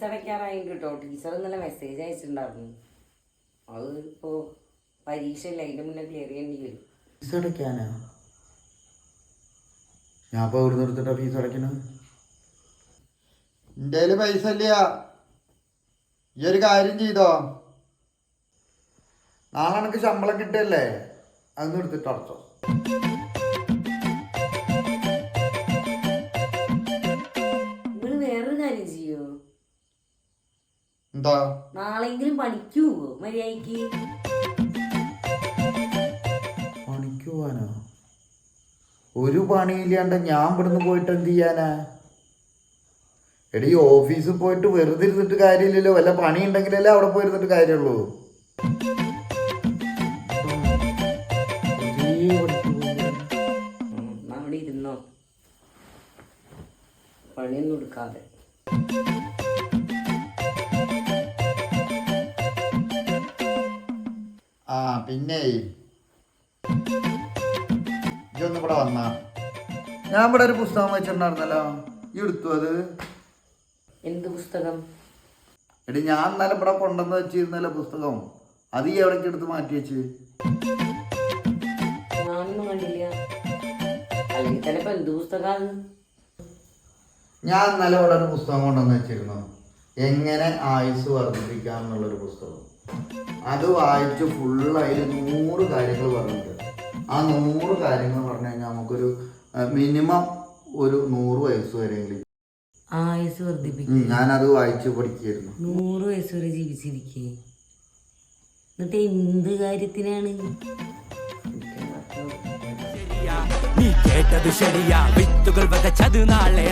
അടയ്ക്കാറായിട്ട് കേട്ടോ. ടീച്ചർ ഇന്നലെ മെസ്സേജ് അയച്ചിട്ടുണ്ടായിരുന്നു. അത് ഇപ്പോൾ പരീക്ഷ ഇല്ല, അതിൻ്റെ മുന്നേ ക്ലിയർ ചെയ്യേണ്ടി വരും. ഫീസ് അടയ്ക്കാനാ? ഞാൻ ഇപ്പോൾ ഇവിടെ നിർത്തിട്ടാ ഫീസ് അടയ്ക്കണത്? എൻ്റെ കയ്യിൽ പൈസ ഇല്ല. ഈ ഒരു കാര്യം ചെയ്തോ, നാളെ എനിക്ക് ശമ്പളം കിട്ടല്ലേ, അത് നിർത്തിട്ട് അടച്ചോ. വേറൊരു കാര്യം ചെയ്യോ? എന്താ? നാളെങ്കിലും പണിക്ക് പോവോ മര്യാദക്ക്? പണിക്ക് പോവാനോ? ഒരു പണിയില്ലാണ്ട് ഞാൻ ഇവിടുന്ന് പോയിട്ട് എന്ത് ചെയ്യാനാ? എടീ, ഓഫീസിൽ പോയിട്ട് വെറുതെ ഇരുന്നിട്ട് കാര്യമില്ലല്ലോ. വല്ല പണി ഉണ്ടെങ്കിലല്ലേ അവിടെ പോയിരുന്നിട്ട് കാര്യമുള്ളൂ. അവിടെ ഇരുന്നോ, പണിയൊന്നും എടുക്കാതെ. ആ പിന്നെ ഇതൊന്നും ഇവിടെ വന്നാ, ഞാൻ ഇവിടെ ഒരു പുസ്തകം വെച്ചിട്ടുണ്ടായിരുന്നല്ലോ, ഈ എടുത്തു അത്? എന്ത് പുസ്തകം? എടി, ഞാൻ ഇന്നലെ ഇവിടെ കൊണ്ടുവന്ന് വെച്ചിരുന്നല്ലോ പുസ്തകം, അത് ഈ എവിടേക്ക് എടുത്ത് മാറ്റി വെച്ച്? ഞാനൊന്നും കണ്ടില്ല. അല്ലെങ്കിൽ തന്നെ ഇപ്പൊ എന്ത് പുസ്തകമാണ്? ഞാൻ ഇന്നലെ ഇവിടെ ഒരു പുസ്തകം കൊണ്ടുവന്ന് വെച്ചിരുന്നു, എങ്ങനെ ആയുസ് വർദ്ധിപ്പിക്കാം എന്നുള്ളൊരു പുസ്തകം. അത് വായിച്ച് ഫുള്ളായി 100 കാര്യങ്ങൾ പറഞ്ഞിട്ട്. ആ 100 കാര്യങ്ങൾ പറഞ്ഞു കഴിഞ്ഞാൽ നമുക്കൊരു മിനിമം ഒരു 100 വയസ്സ് വരെയെങ്കിലും ആയുസ് വർദ്ധിപ്പിക്കും. ഞാനത് വായിച്ച് പഠിക്കായിരുന്നു. 100 വയസ്സ് വരെ ജീവിച്ചിരിക്കേ? എന്നിട്ട് എന്ത് കാര്യത്തിനാണ്? നീ കേട്ടത് ശരിയാ, വിത്തുകൾ വിതച്ചത് നാളെ